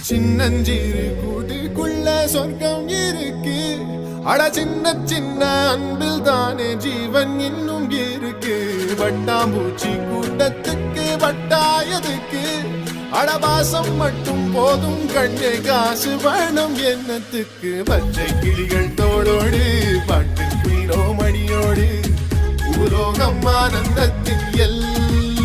சின்னஞ்சிறு கூட்டுக்குள்ள சொர்க்கம் இருக்கு. அட சின்ன சின்ன அன்பில் தானே ஜீவன் இன்னும் இருக்கு. வட்டாம்பூச்சி கூட்டத்துக்கு வட்டாயதுக்கு அடபாசம் மட்டும் போதும் கண்ணே, காசு வேணும் எண்ணத்துக்கு. பச்சை கிளிகள் தோளோடு பாட்டு குயிலோ மணியோடு பூலோகம் ஆனந்தத்தின் எல்லை.